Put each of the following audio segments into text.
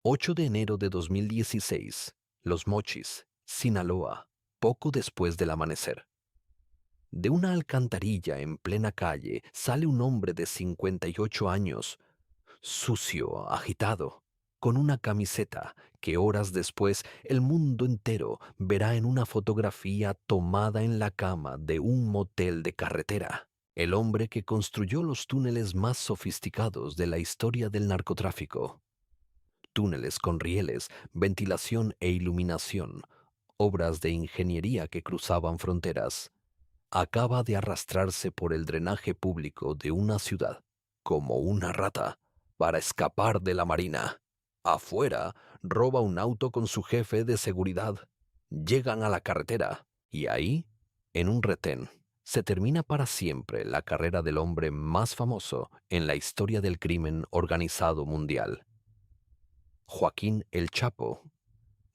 8 de enero de 2016, Los Mochis, Sinaloa, poco después del amanecer. De una alcantarilla en plena calle sale un hombre de 58 años, sucio, agitado, con una camiseta que horas después el mundo entero verá en una fotografía tomada en la cama de un motel de carretera. El hombre que construyó los túneles más sofisticados de la historia del narcotráfico. Túneles con rieles, ventilación e iluminación, obras de ingeniería que cruzaban fronteras, acaba de arrastrarse por el drenaje público de una ciudad, como una rata, para escapar de la marina. Afuera, roba un auto con su jefe de seguridad. Llegan a la carretera y ahí, en un retén, se termina para siempre la carrera del hombre más famoso en la historia del crimen organizado mundial. Joaquín El Chapo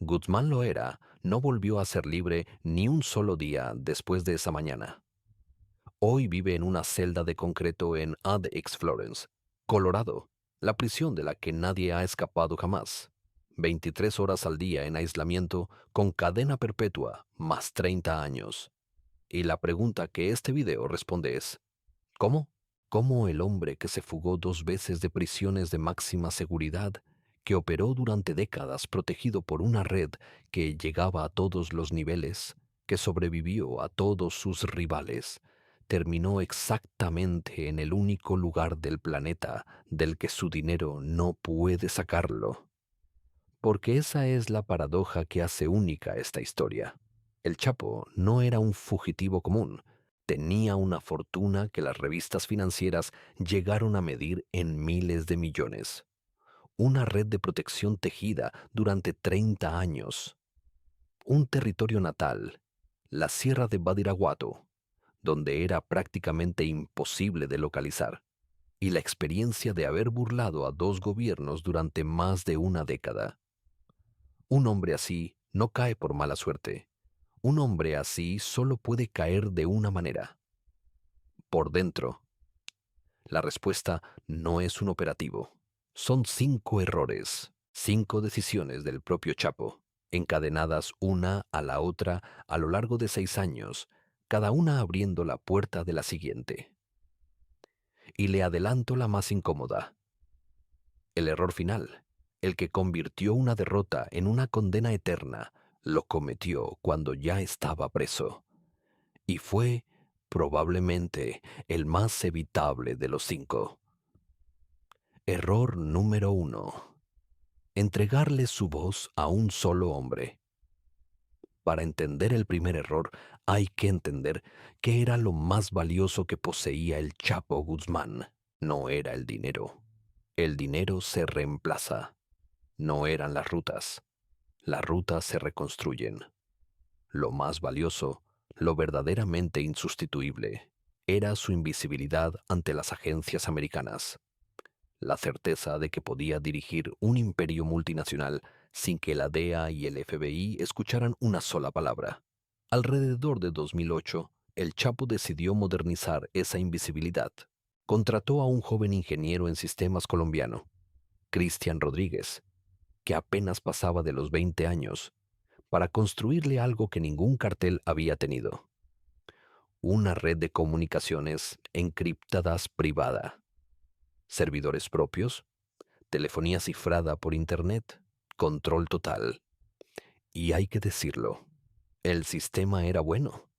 Guzmán Loera no volvió a ser libre ni un solo día después de esa mañana. Hoy vive en una celda de concreto en ADX Florence, Colorado, la prisión de la que nadie ha escapado jamás. 23 horas al día en aislamiento con cadena perpetua más 30 años. Y la pregunta que este video responde es, ¿cómo? ¿Cómo el hombre que se fugó 2 veces de prisiones de máxima seguridad, que operó durante décadas protegido por una red que llegaba a todos los niveles, que sobrevivió a todos sus rivales, terminó exactamente en el único lugar del planeta del que su dinero no puede sacarlo? Porque esa es la paradoja que hace única esta historia. El Chapo no era un fugitivo común. Tenía una fortuna que las revistas financieras llegaron a medir en miles de millones. Una red de protección tejida durante 30 años. Un territorio natal, la Sierra de Badiraguato, donde era prácticamente imposible de localizar. Y la experiencia de haber burlado a 2 gobiernos durante más de una década. Un hombre así no cae por mala suerte. Un hombre así solo puede caer de una manera, por dentro. La respuesta no es un operativo. Son 5 errores, 5 decisiones del propio Chapo, encadenadas una a la otra a lo largo de 6 años, cada una abriendo la puerta de la siguiente. Y le adelanto la más incómoda. El error final, el que convirtió una derrota en una condena eterna, lo cometió cuando ya estaba preso. Y fue, probablemente, el más evitable de los 5. Error número 1. Entregarle su voz a un solo hombre. Para entender el primer error, hay que entender qué era lo más valioso que poseía el Chapo Guzmán. No era el dinero. El dinero se reemplaza. No eran las rutas se reconstruyen. Lo más valioso, lo verdaderamente insustituible, era su invisibilidad ante las agencias americanas. La certeza de que podía dirigir un imperio multinacional sin que la DEA y el FBI escucharan una sola palabra. Alrededor de 2008, el Chapo decidió modernizar esa invisibilidad. Contrató a un joven ingeniero en sistemas colombiano, Cristian Rodríguez, que apenas pasaba de los 20 años, para construirle algo que ningún cartel había tenido: una red de comunicaciones encriptadas privada, servidores propios, telefonía cifrada por Internet, control total. Y hay que decirlo, el sistema era bueno.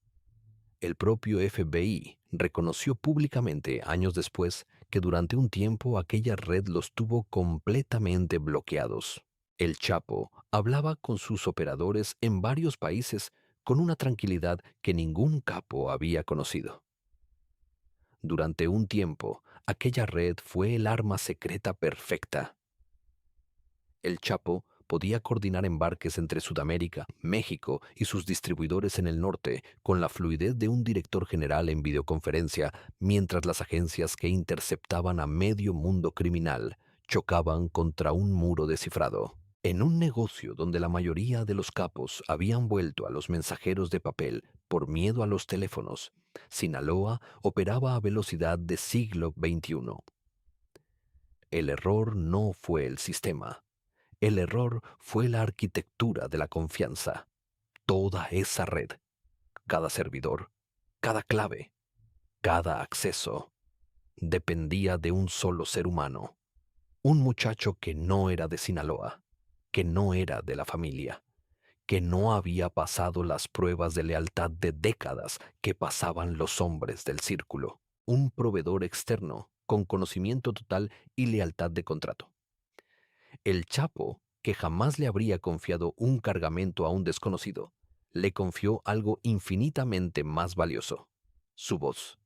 El propio FBI reconoció públicamente años después que durante un tiempo aquella red los tuvo completamente bloqueados. El Chapo hablaba con sus operadores en varios países con una tranquilidad que ningún capo había conocido. Durante un tiempo, aquella red fue el arma secreta perfecta. El Chapo podía coordinar embarques entre Sudamérica, México y sus distribuidores en el norte con la fluidez de un director general en videoconferencia, mientras las agencias que interceptaban a medio mundo criminal chocaban contra un muro descifrado. En un negocio donde la mayoría de los capos habían vuelto a los mensajeros de papel por miedo a los teléfonos, Sinaloa operaba a velocidad de siglo XXI. El error no fue el sistema. El error fue la arquitectura de la confianza. Toda esa red, cada servidor, cada clave, cada acceso, dependía de un solo ser humano, un muchacho que no era de Sinaloa, que no era de la familia, que no había pasado las pruebas de lealtad de décadas que pasaban los hombres del círculo, un proveedor externo con conocimiento total y lealtad de contrato. El Chapo, que jamás le habría confiado un cargamento a un desconocido, le confió algo infinitamente más valioso: su voz.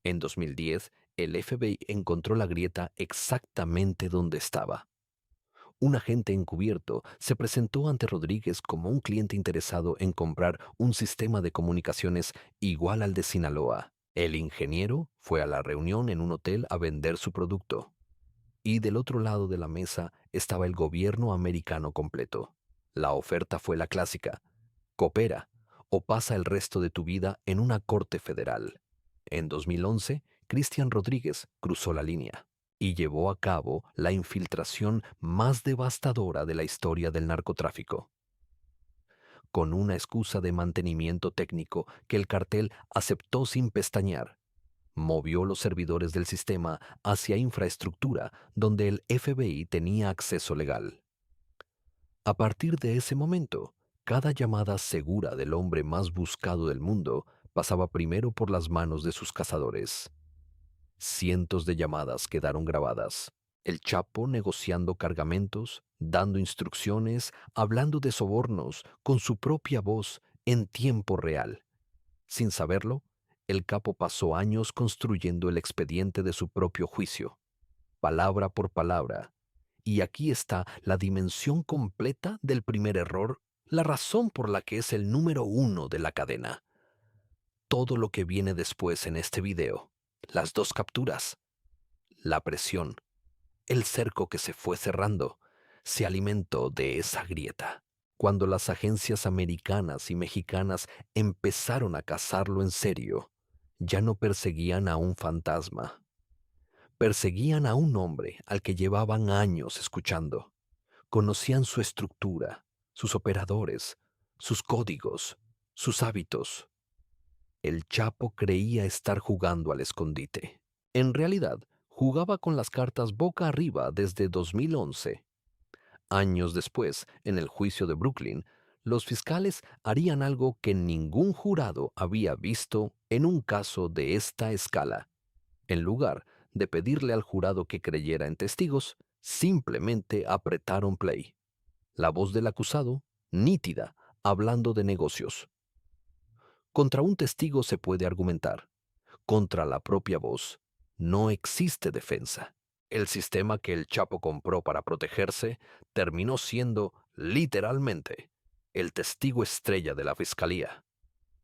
En 2010, el FBI encontró la grieta exactamente donde estaba. Un agente encubierto se presentó ante Rodríguez como un cliente interesado en comprar un sistema de comunicaciones igual al de Sinaloa. El ingeniero fue a la reunión en un hotel a vender su producto. Y del otro lado de la mesa estaba el gobierno americano completo. La oferta fue la clásica: coopera o pasa el resto de tu vida en una corte federal. En 2011, Cristian Rodríguez cruzó la línea y llevó a cabo la infiltración más devastadora de la historia del narcotráfico. Con una excusa de mantenimiento técnico que el cartel aceptó sin pestañear, movió los servidores del sistema hacia infraestructura donde el FBI tenía acceso legal. A partir de ese momento, cada llamada segura del hombre más buscado del mundo pasaba primero por las manos de sus cazadores. Cientos de llamadas quedaron grabadas. El Chapo negociando cargamentos, dando instrucciones, hablando de sobornos con su propia voz en tiempo real. Sin saberlo, el capo pasó años construyendo el expediente de su propio juicio, palabra por palabra. Y aquí está la dimensión completa del primer error, la razón por la que es el número uno de la cadena. Todo lo que viene después en este video, las dos capturas, la presión, el cerco que se fue cerrando, se alimentó de esa grieta. Cuando las agencias americanas y mexicanas empezaron a cazarlo en serio, ya no perseguían a un fantasma, perseguían a un hombre al que llevaban años escuchando. Conocían su estructura, sus operadores, sus códigos, sus hábitos. El Chapo creía estar jugando al escondite. En realidad, jugaba con las cartas boca arriba desde 2011. Años después, en el juicio de Brooklyn, los fiscales harían algo que ningún jurado había visto en un caso de esta escala. En lugar de pedirle al jurado que creyera en testigos, simplemente apretaron play. La voz del acusado, nítida, hablando de negocios. Contra un testigo se puede argumentar. Contra la propia voz, no existe defensa. El sistema que el Chapo compró para protegerse terminó siendo, literalmente, el testigo estrella de la fiscalía.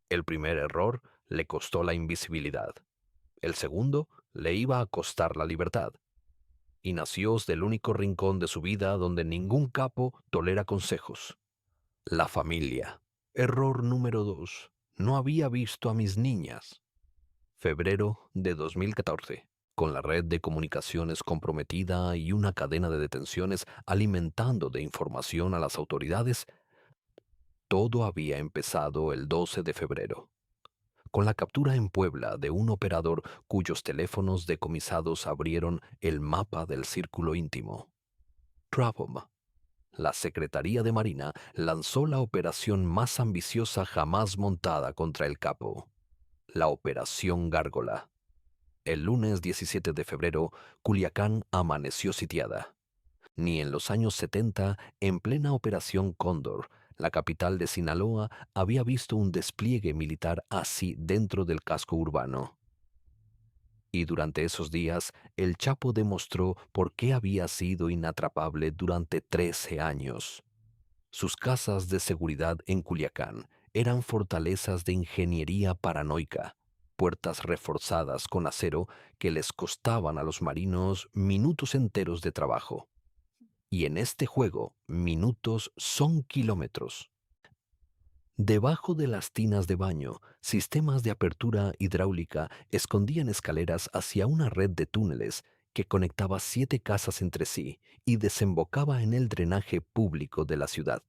El primer error le costó la invisibilidad. El segundo le iba a costar la libertad. Y nació del único rincón de su vida donde ningún capo tolera consejos: la familia. Error número 2. No había visto a mis niñas. Febrero de 2014. Con la red de comunicaciones comprometida y una cadena de detenciones alimentando de información a las autoridades, todo había empezado el 12 de febrero, con la captura en Puebla de un operador cuyos teléfonos decomisados abrieron el mapa del círculo íntimo. Travom. La Secretaría de Marina lanzó la operación más ambiciosa jamás montada contra el capo, la Operación Gárgola. El lunes 17 de febrero, Culiacán amaneció sitiada. Ni en los años 70, en plena Operación Cóndor, la capital de Sinaloa había visto un despliegue militar así dentro del casco urbano. Y durante esos días, el Chapo demostró por qué había sido inatrapable durante 13 años. Sus casas de seguridad en Culiacán eran fortalezas de ingeniería paranoica, puertas reforzadas con acero que les costaban a los marinos minutos enteros de trabajo. Y en este juego, minutos son kilómetros. Debajo de las tinas de baño, sistemas de apertura hidráulica escondían escaleras hacia una red de túneles que conectaba 7 casas entre sí y desembocaba en el drenaje público de la ciudad.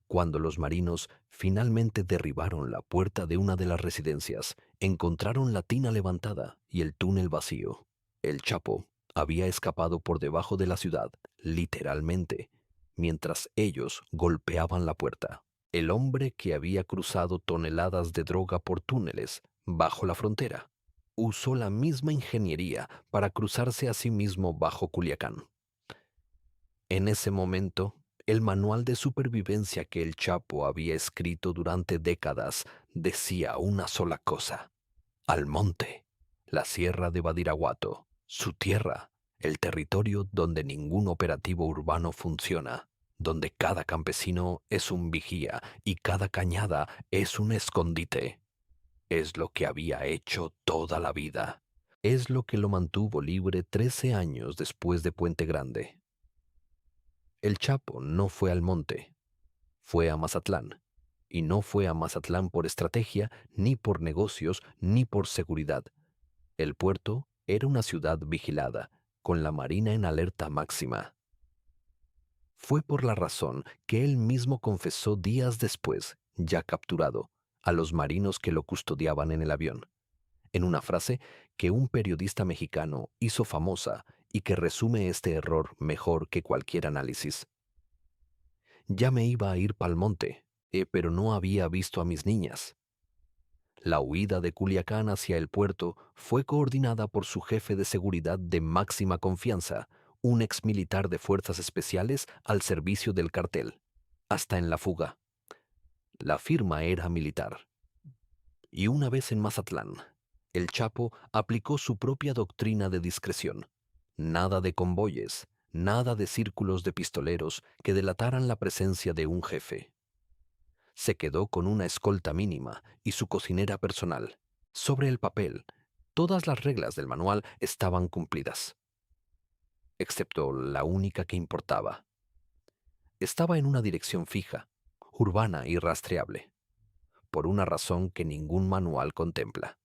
Cuando los marinos finalmente derribaron la puerta de una de las residencias, encontraron la tina levantada y el túnel vacío. El Chapo había escapado por debajo de la ciudad, literalmente, mientras ellos golpeaban la puerta. El hombre que había cruzado toneladas de droga por túneles bajo la frontera usó la misma ingeniería para cruzarse a sí mismo bajo Culiacán. En ese momento, el manual de supervivencia que el Chapo había escrito durante décadas decía una sola cosa: al monte, la sierra de Badiraguato, su tierra, el territorio donde ningún operativo urbano funciona, donde cada campesino es un vigía y cada cañada es un escondite. Es lo que había hecho toda la vida. Es lo que lo mantuvo libre 13 años después de Puente Grande. El Chapo no fue al monte, fue a Mazatlán. Y no fue a Mazatlán por estrategia, ni por negocios, ni por seguridad. El puerto era una ciudad vigilada, con la marina en alerta máxima. Fue por la razón que él mismo confesó días después, ya capturado, a los marinos que lo custodiaban en el avión, en una frase que un periodista mexicano hizo famosa y que resume este error mejor que cualquier análisis. Ya me iba a ir pa'l monte, pero no había visto a mis niñas. La huida de Culiacán hacia el puerto fue coordinada por su jefe de seguridad de máxima confianza, un exmilitar de fuerzas especiales al servicio del cartel. Hasta en la fuga. La firma era militar. Y una vez en Mazatlán, el Chapo aplicó su propia doctrina de discreción. Nada de convoyes, nada de círculos de pistoleros que delataran la presencia de un jefe. Se quedó con una escolta mínima y su cocinera personal. Sobre el papel, todas las reglas del manual estaban cumplidas, excepto la única que importaba. Estaba en una dirección fija, urbana y rastreable, por una razón que ningún manual contempla.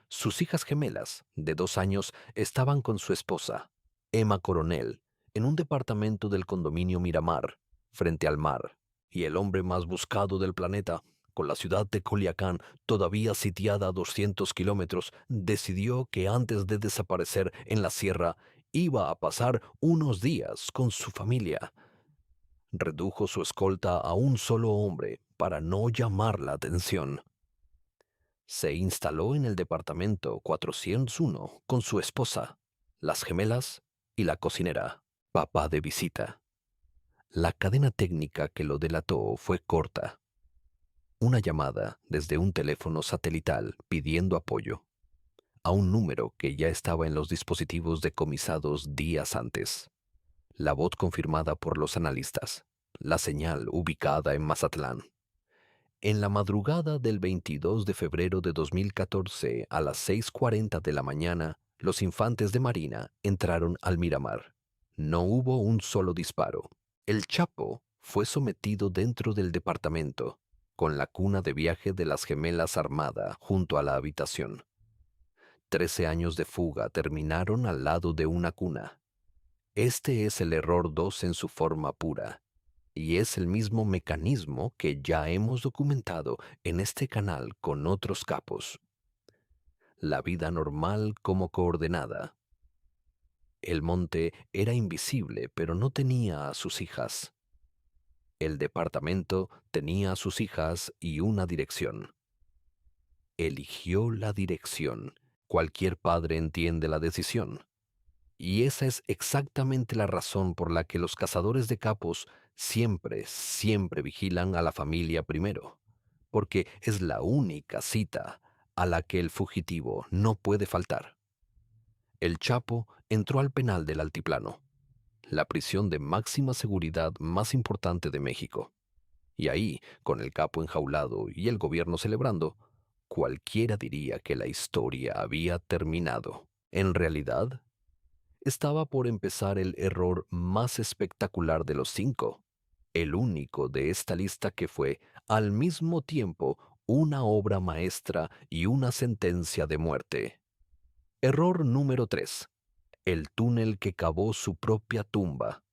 Sus hijas gemelas, de 2 años, estaban con su esposa, Emma Coronel, en un departamento del condominio Miramar, frente al mar, y el hombre más buscado del planeta, con la ciudad de Culiacán todavía sitiada a 200 kilómetros, decidió que antes de desaparecer en la sierra iba a pasar unos días con su familia. Redujo su escolta a un solo hombre para no llamar la atención. Se instaló en el departamento 401 con su esposa, las gemelas y la cocinera, papá de visita. La cadena técnica que lo delató fue corta. Una llamada desde un teléfono satelital pidiendo apoyo, a un número que ya estaba en los dispositivos decomisados días antes. La voz confirmada por los analistas. La señal ubicada en Mazatlán. En la madrugada del 22 de febrero de 2014, a las 6:40 de la mañana, los infantes de Marina entraron al Miramar. No hubo un solo disparo. El Chapo fue sometido dentro del departamento, con la cuna de viaje de las gemelas armada junto a la habitación. 13 años de fuga terminaron al lado de una cuna. Este es el error 2 en su forma pura. Y es el mismo mecanismo que ya hemos documentado en este canal con otros capos. La vida normal como coordenada. El monte era invisible, pero no tenía a sus hijas. El departamento tenía a sus hijas y una dirección. Eligió la dirección. Cualquier padre entiende la decisión. Y esa es exactamente la razón por la que los cazadores de capos siempre vigilan a la familia primero, porque es la única cita a la que el fugitivo no puede faltar. El Chapo entró al penal del Altiplano, la prisión de máxima seguridad más importante de México. Y ahí, con el capo enjaulado y el gobierno celebrando, cualquiera diría que la historia había terminado. En realidad, estaba por empezar el error más espectacular de los 5, el único de esta lista que fue, al mismo tiempo, una obra maestra y una sentencia de muerte. Error número 3. el túnel que cavó su propia tumba.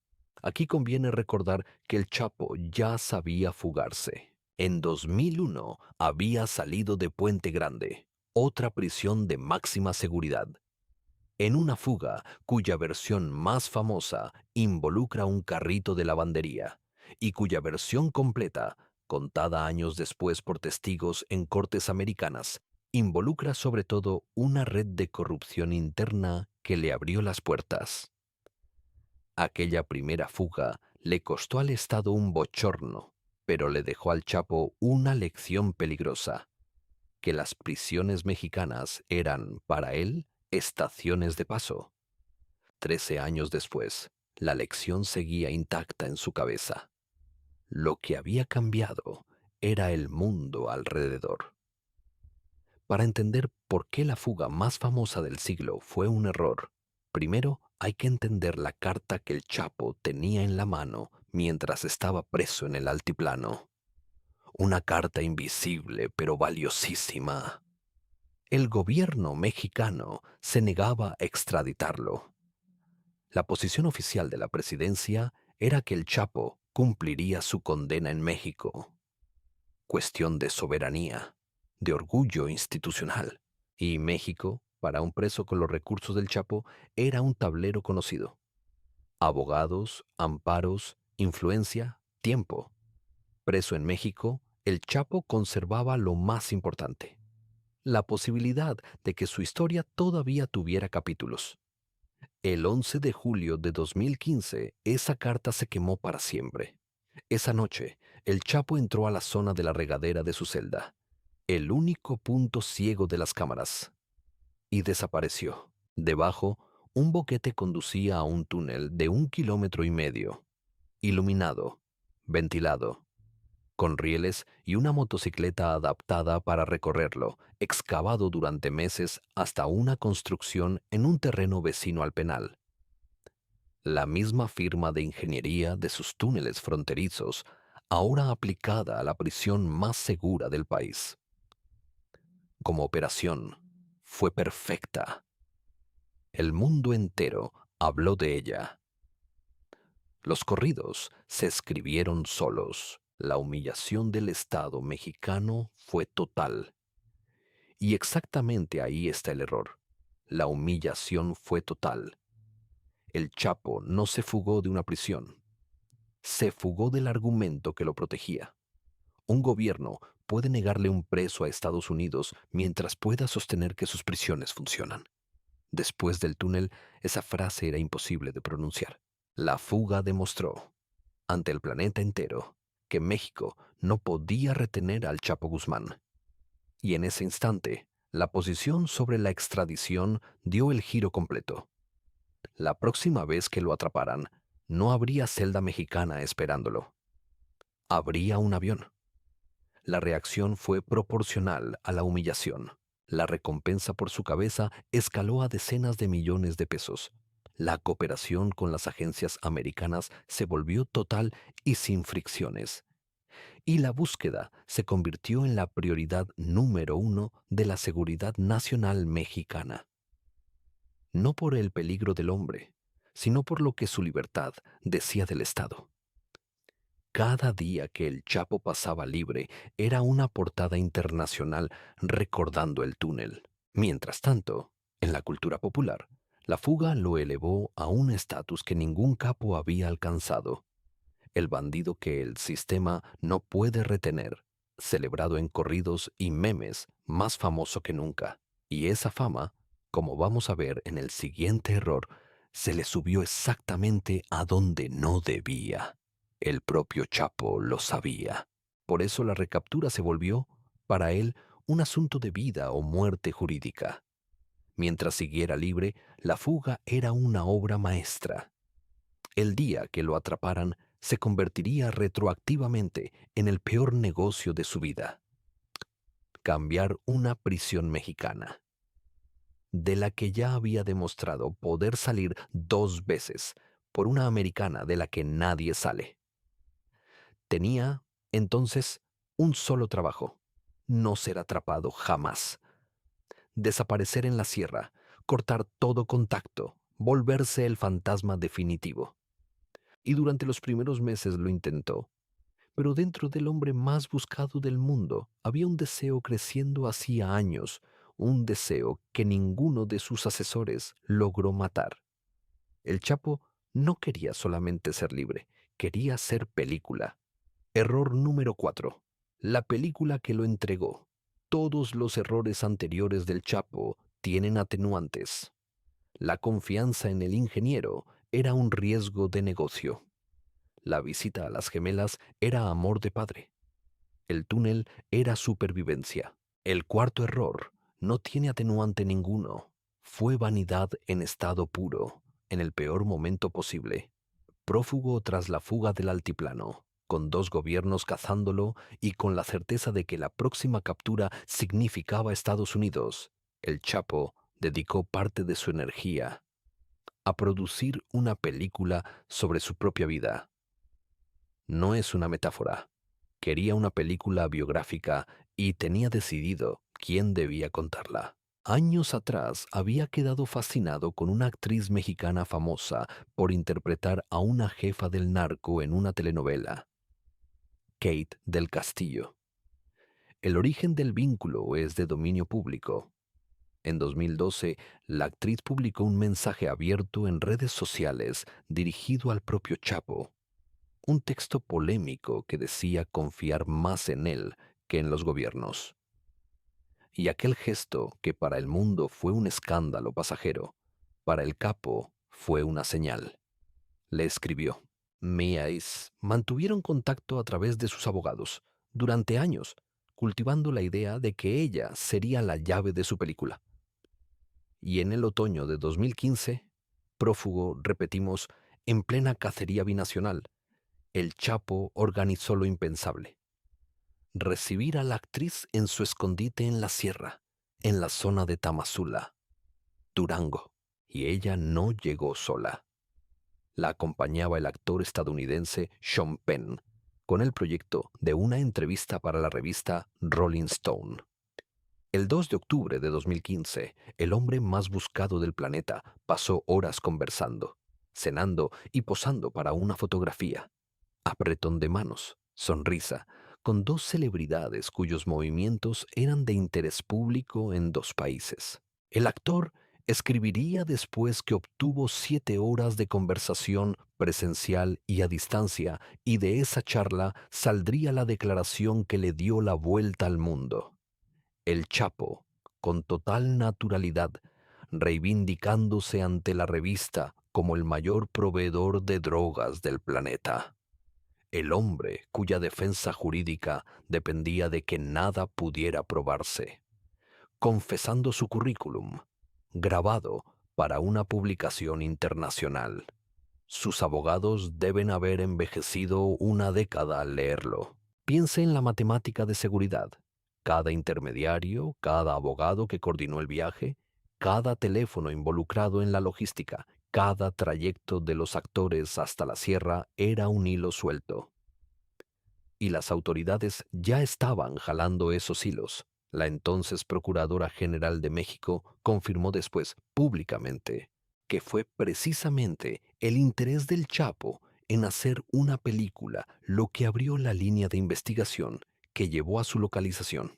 Aquí conviene recordar que el Chapo ya sabía fugarse. En 2001 había salido de Puente Grande, otra prisión de máxima seguridad, en una fuga cuya versión más famosa involucra un carrito de lavandería y cuya versión completa, contada años después por testigos en cortes americanas, involucra sobre todo una red de corrupción interna que le abrió las puertas. Aquella primera fuga le costó al Estado un bochorno, pero le dejó al Chapo una lección peligrosa, que las prisiones mexicanas eran, para él, estaciones de paso. 13 años después, la lección seguía intacta en su cabeza. Lo que había cambiado era el mundo alrededor. Para entender por qué la fuga más famosa del siglo fue un error, primero hay que entender la carta que el Chapo tenía en la mano mientras estaba preso en el altiplano. Una carta invisible pero valiosísima. El gobierno mexicano se negaba a extraditarlo. La posición oficial de la presidencia era que el Chapo cumpliría su condena en México. Cuestión de soberanía, de orgullo institucional. Y México, para un preso con los recursos del Chapo, era un tablero conocido. Abogados, amparos, influencia, tiempo. Preso en México, el Chapo conservaba lo más importante: la posibilidad de que su historia todavía tuviera capítulos. El 11 de julio de 2015, esa carta se quemó para siempre. Esa noche, el Chapo entró a la zona de la regadera de su celda, el único punto ciego de las cámaras, y desapareció. Debajo, un boquete conducía a un túnel de 1,5 kilómetros, iluminado, ventilado, con rieles y una motocicleta adaptada para recorrerlo, excavado durante meses hasta una construcción en un terreno vecino al penal. La misma firma de ingeniería de sus túneles fronterizos, ahora aplicada a la prisión más segura del país. Como operación, fue perfecta. El mundo entero habló de ella. Los corridos se escribieron solos. La humillación del Estado mexicano fue total. Y exactamente ahí está el error. La humillación fue total. El Chapo no se fugó de una prisión. Se fugó del argumento que lo protegía. Un gobierno puede negarle un preso a Estados Unidos mientras pueda sostener que sus prisiones funcionan. Después del túnel, esa frase era imposible de pronunciar. La fuga demostró, ante el planeta entero, que México no podía retener al Chapo Guzmán. Y en ese instante, la posición sobre la extradición dio el giro completo. La próxima vez que lo atraparan, no habría celda mexicana esperándolo. Habría un avión. La reacción fue proporcional a la humillación. La recompensa por su cabeza escaló a decenas de millones de pesos. La cooperación con las agencias americanas se volvió total y sin fricciones. Y la búsqueda se convirtió en la prioridad número uno de la seguridad nacional mexicana. No por el peligro del hombre, sino por lo que su libertad decía del Estado. Cada día que el Chapo pasaba libre era una portada internacional recordando el túnel. Mientras tanto, en la cultura popular, la fuga lo elevó a un estatus que ningún capo había alcanzado. El bandido que el sistema no puede retener, celebrado en corridos y memes, más famoso que nunca. Y esa fama, como vamos a ver en el siguiente error, se le subió exactamente a donde no debía. El propio Chapo lo sabía. Por eso la recaptura se volvió, para él, un asunto de vida o muerte jurídica. Mientras siguiera libre, la fuga era una obra maestra. El día que lo atraparan se convertiría retroactivamente en el peor negocio de su vida: cambiar una prisión mexicana, de la que ya había demostrado poder salir 2 veces, por una americana de la que nadie sale. Tenía, entonces, un solo trabajo: no ser atrapado jamás. Desaparecer en la sierra, cortar todo contacto, volverse el fantasma definitivo. Y durante los primeros meses lo intentó, pero dentro del hombre más buscado del mundo había un deseo creciendo hacía años, un deseo que ninguno de sus asesores logró matar. El Chapo no quería solamente ser libre, quería ser película. Error número 4. La película que lo entregó. Todos los errores anteriores del Chapo tienen atenuantes. La confianza en el ingeniero era un riesgo de negocio. La visita a las gemelas era amor de padre. El túnel era supervivencia. El cuarto error no tiene atenuante ninguno. Fue vanidad en estado puro, en el peor momento posible. Prófugo tras la fuga del altiplano, con dos gobiernos cazándolo y con la certeza de que la próxima captura significaba Estados Unidos, el Chapo dedicó parte de su energía a producir una película sobre su propia vida. No es una metáfora. Quería una película biográfica y tenía decidido quién debía contarla. Años atrás había quedado fascinado con una actriz mexicana famosa por interpretar a una jefa del narco en una telenovela, Kate del Castillo. El origen del vínculo es de dominio público. En 2012, la actriz publicó un mensaje abierto en redes sociales dirigido al propio Chapo, un texto polémico que decía confiar más en él que en los gobiernos. Y aquel gesto que para el mundo fue un escándalo pasajero, para el capo fue una señal. Le escribió. Meais mantuvieron contacto a través de sus abogados durante años, cultivando la idea de que ella sería la llave de su película. Y en el otoño de 2015, prófugo, repetimos, en plena cacería binacional, el Chapo organizó lo impensable: recibir a la actriz en su escondite en la sierra, en la zona de Tamazula, Durango. Y ella no llegó sola. La acompañaba el actor estadounidense Sean Penn, con el proyecto de una entrevista para la revista Rolling Stone. El 2 de octubre de 2015, el hombre más buscado del planeta pasó horas conversando, cenando y posando para una fotografía. Apretón de manos, sonrisa, con dos celebridades cuyos movimientos eran de interés público en dos países. El actor escribiría después que obtuvo 7 horas de conversación presencial y a distancia, y de esa charla saldría la declaración que le dio la vuelta al mundo. El Chapo, con total naturalidad, reivindicándose ante la revista como el mayor proveedor de drogas del planeta. El hombre cuya defensa jurídica dependía de que nada pudiera probarse, confesando su currículum, grabado para una publicación internacional. Sus abogados deben haber envejecido una década al leerlo. Piense en la matemática de seguridad. Cada intermediario, cada abogado que coordinó el viaje, cada teléfono involucrado en la logística, cada trayecto de los actores hasta la sierra era un hilo suelto. Y las autoridades ya estaban jalando esos hilos. La entonces Procuradora General de México confirmó después públicamente que fue precisamente el interés del Chapo en hacer una película lo que abrió la línea de investigación que llevó a su localización.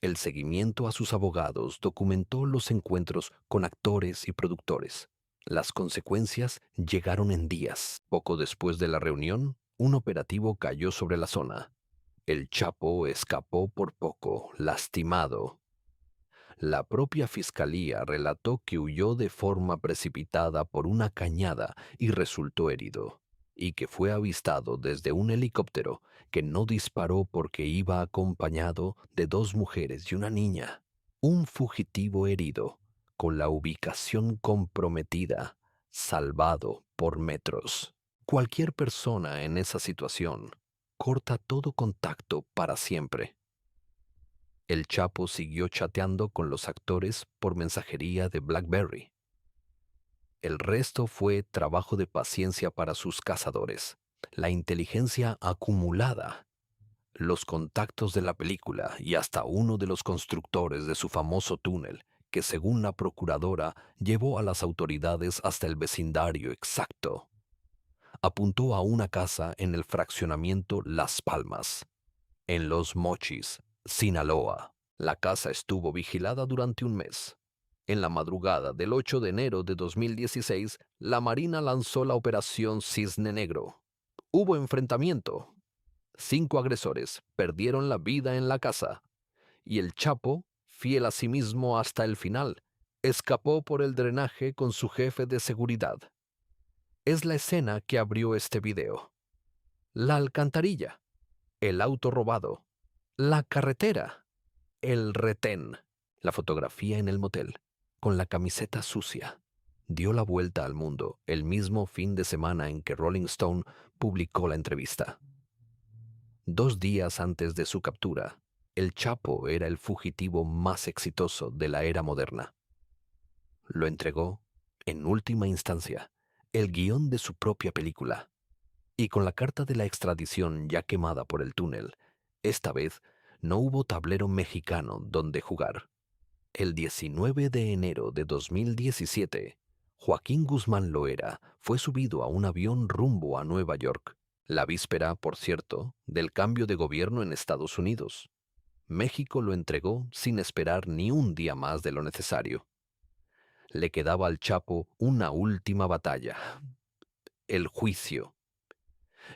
El seguimiento a sus abogados documentó los encuentros con actores y productores. Las consecuencias llegaron en días. Poco después de la reunión, un operativo cayó sobre la zona. El Chapo escapó por poco, lastimado. La propia fiscalía relató que huyó de forma precipitada por una cañada y resultó herido, y que fue avistado desde un helicóptero que no disparó porque iba acompañado de dos mujeres y una niña. Un fugitivo herido, con la ubicación comprometida, salvado por metros. Cualquier persona en esa situación corta todo contacto para siempre. El Chapo siguió chateando con los actores por mensajería de BlackBerry. El resto fue trabajo de paciencia para sus cazadores, la inteligencia acumulada, los contactos de la película y hasta uno de los constructores de su famoso túnel, que, según la procuradora, llevó a las autoridades hasta el vecindario exacto. Apuntó a una casa en el fraccionamiento Las Palmas, en Los Mochis, Sinaloa. La casa estuvo vigilada durante un mes. En la madrugada del 8 de enero de 2016, la Marina lanzó la Operación Cisne Negro. Hubo enfrentamiento. 5 agresores perdieron la vida en la casa, y el Chapo, fiel a sí mismo hasta el final, escapó por el drenaje con su jefe de seguridad. Es la escena que abrió este video. La alcantarilla, el auto robado, la carretera, el retén, la fotografía en el motel, con la camiseta sucia. Dio la vuelta al mundo el mismo fin de semana en que Rolling Stone publicó la entrevista. 2 días antes de su captura, el Chapo era el fugitivo más exitoso de la era moderna. Lo entregó, en última instancia, el guión de su propia película. Y con la carta de la extradición ya quemada por el túnel, esta vez no hubo tablero mexicano donde jugar. El 19 de enero de 2017, Joaquín Guzmán Loera fue subido a un avión rumbo a Nueva York, la víspera, por cierto, del cambio de gobierno en Estados Unidos. México lo entregó sin esperar ni un día más de lo necesario. Le quedaba al Chapo una última batalla: el juicio.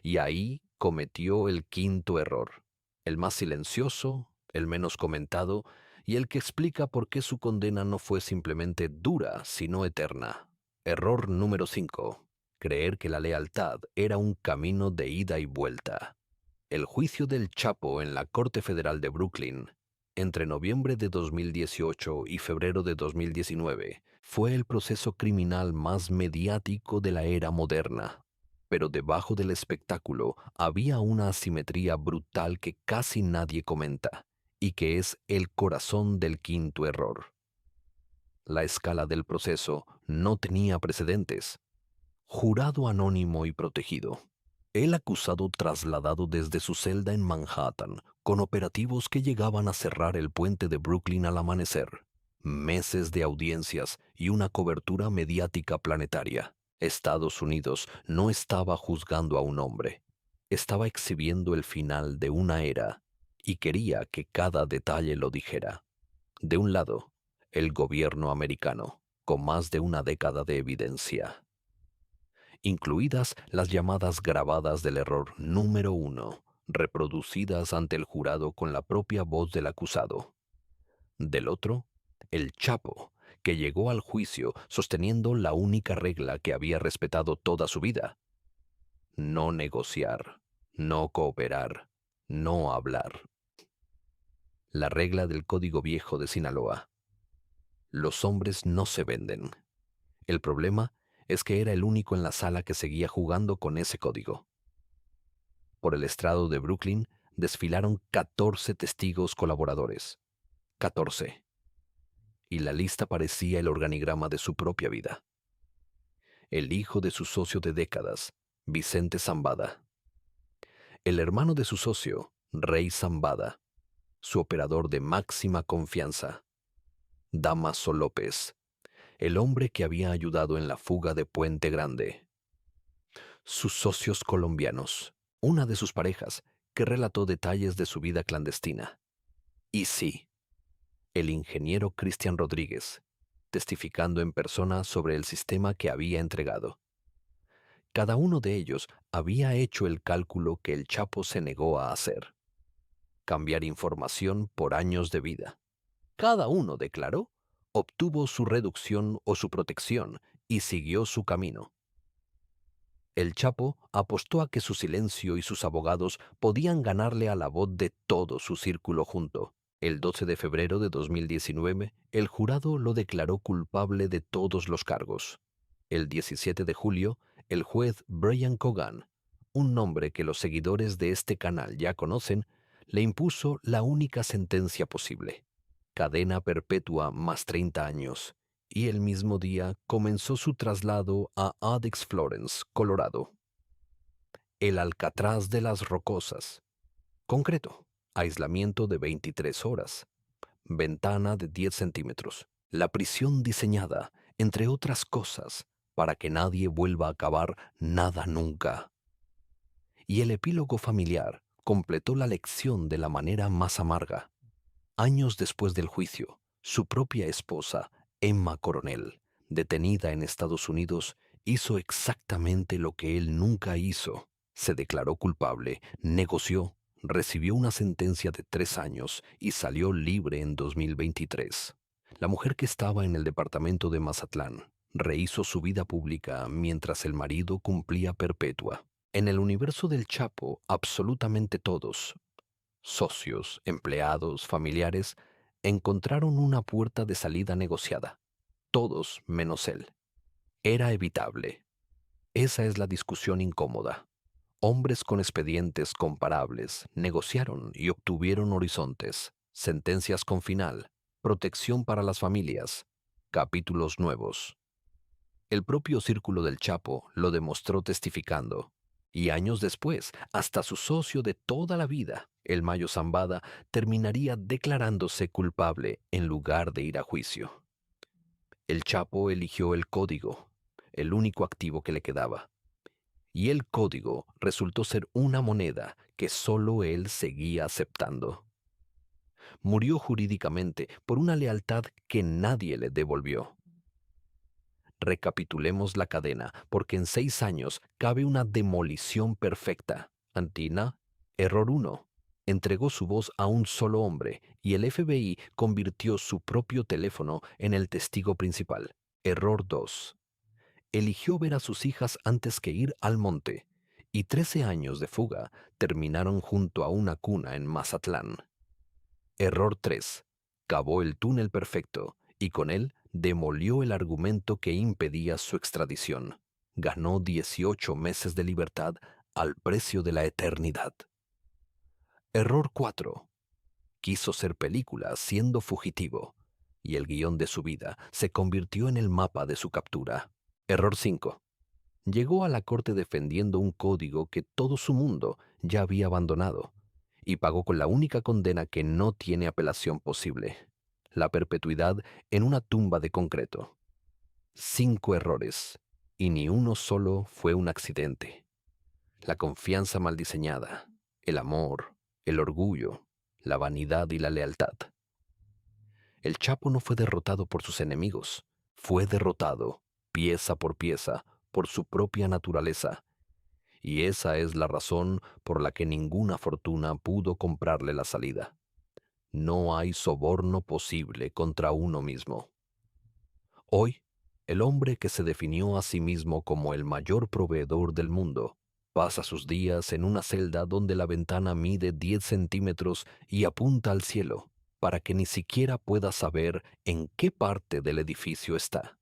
Y ahí cometió el quinto error, el más silencioso, el menos comentado y el que explica por qué su condena no fue simplemente dura, sino eterna. Error número 5. Creer que la lealtad era un camino de ida y vuelta. El juicio del Chapo en la Corte Federal de Brooklyn, entre noviembre de 2018 y febrero de 2019, fue el proceso criminal más mediático de la era moderna. Pero debajo del espectáculo había una asimetría brutal que casi nadie comenta, y que es el corazón del quinto error. La escala del proceso no tenía precedentes. Jurado anónimo y protegido. El acusado trasladado desde su celda en Manhattan, con operativos que llegaban a cerrar el puente de Brooklyn al amanecer. Meses de audiencias y una cobertura mediática planetaria. Estados Unidos no estaba juzgando a un hombre. Estaba exhibiendo el final de una era, y quería que cada detalle lo dijera. De un lado, el gobierno americano, con más de una década de evidencia, incluidas las llamadas grabadas del error número 1, reproducidas ante el jurado con la propia voz del acusado. Del otro, el Chapo, que llegó al juicio sosteniendo la única regla que había respetado toda su vida: no negociar, no cooperar, no hablar. La regla del Código Viejo de Sinaloa. Los hombres no se venden. El problema es que era el único en la sala que seguía jugando con ese código. Por el estrado de Brooklyn desfilaron 14 testigos colaboradores. 14. Y la lista parecía el organigrama de su propia vida. El hijo de su socio de décadas, Vicente Zambada. El hermano de su socio, Rey Zambada. Su operador de máxima confianza, Damaso López, el hombre que había ayudado en la fuga de Puente Grande. Sus socios colombianos, una de sus parejas, que relató detalles de su vida clandestina. Y sí, el ingeniero Cristian Rodríguez, testificando en persona sobre el sistema que había entregado. Cada uno de ellos había hecho el cálculo que el Chapo se negó a hacer: cambiar información por años de vida. Cada uno declaró, obtuvo su reducción o su protección y siguió su camino. El Chapo apostó a que su silencio y sus abogados podían ganarle a la voz de todo su círculo junto. El 12 de febrero de 2019, el jurado lo declaró culpable de todos los cargos. El 17 de julio, el juez Brian Cogan, un nombre que los seguidores de este canal ya conocen, le impuso la única sentencia posible: cadena perpetua más 30 años. Y el mismo día comenzó su traslado a Addicts Florence, Colorado. El Alcatraz de las Rocosas. Concreto: aislamiento de 23 horas. Ventana de 10 centímetros. La prisión diseñada, entre otras cosas, para que nadie vuelva a acabar nada nunca. Y el epílogo familiar completó la lección de la manera más amarga. Años después del juicio, su propia esposa, Emma Coronel, detenida en Estados Unidos, hizo exactamente lo que él nunca hizo. Se declaró culpable, negoció, recibió una sentencia de 3 años y salió libre en 2023. La mujer que estaba en el departamento de Mazatlán rehizo su vida pública mientras el marido cumplía perpetua. En el universo del Chapo, absolutamente todos, socios, empleados, familiares, encontraron una puerta de salida negociada. Todos menos él. Era evitable. Esa es la discusión incómoda. Hombres con expedientes comparables negociaron y obtuvieron horizontes, sentencias con final, protección para las familias, capítulos nuevos. El propio Círculo del Chapo lo demostró testificando. Y años después, hasta su socio de toda la vida, el Mayo Zambada, terminaría declarándose culpable en lugar de ir a juicio. El Chapo eligió el código, el único activo que le quedaba. Y el código resultó ser una moneda que solo él seguía aceptando. Murió jurídicamente por una lealtad que nadie le devolvió. Recapitulemos la cadena, porque en 6 años cabe una demolición perfecta. Antina, error 1. Entregó su voz a un solo hombre y el FBI convirtió su propio teléfono en el testigo principal. Error 2. Eligió ver a sus hijas antes que ir al monte. Y 13 años de fuga terminaron junto a una cuna en Mazatlán. Error 3. Cavó el túnel perfecto y con él demolió el argumento que impedía su extradición. Ganó 18 meses de libertad al precio de la eternidad. Error 4. Quiso ser película siendo fugitivo, y el guión de su vida se convirtió en el mapa de su captura. Error 5. Llegó a la corte defendiendo un código que todo su mundo ya había abandonado, y pagó con la única condena que no tiene apelación posible: la perpetuidad en una tumba de concreto. 5 errores, y ni uno solo fue un accidente. La confianza mal diseñada, el amor, el orgullo, la vanidad y la lealtad. El Chapo no fue derrotado por sus enemigos, fue derrotado, pieza por pieza, por su propia naturaleza. Y esa es la razón por la que ninguna fortuna pudo comprarle la salida. No hay soborno posible contra uno mismo. Hoy, el hombre que se definió a sí mismo como el mayor proveedor del mundo, pasa sus días en una celda donde la ventana mide 10 centímetros y apunta al cielo, para que ni siquiera pueda saber en qué parte del edificio está.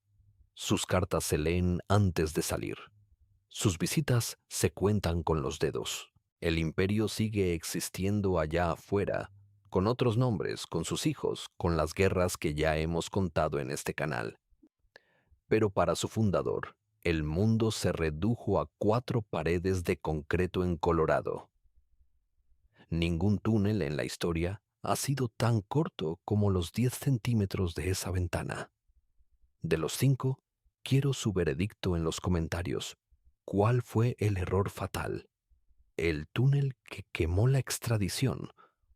Sus cartas se leen antes de salir. Sus visitas se cuentan con los dedos. El imperio sigue existiendo allá afuera, con otros nombres, con sus hijos, con las guerras que ya hemos contado en este canal. Pero para su fundador, el mundo se redujo a 4 paredes de concreto en Colorado. Ningún túnel en la historia ha sido tan corto como los 10 centímetros de esa ventana. De los 5, quiero su veredicto en los comentarios. ¿Cuál fue el error fatal? ¿El túnel que quemó la extradición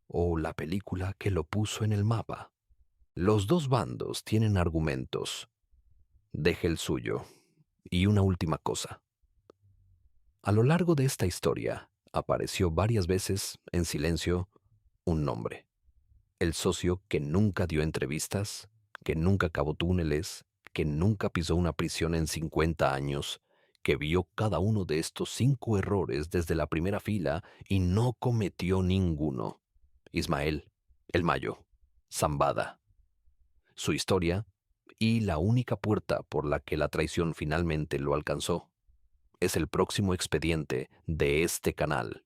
o la película que lo puso en el mapa? Los dos bandos tienen argumentos. Deje el suyo. Y una última cosa. A lo largo de esta historia apareció varias veces, en silencio, un nombre. El socio que nunca dio entrevistas, que nunca cavó túneles, que nunca pisó una prisión en 50 años, que vio cada uno de estos 5 errores desde la primera fila y no cometió ninguno. Ismael, el Mayo, Zambada. Su historia y la única puerta por la que la traición finalmente lo alcanzó es el próximo expediente de este canal.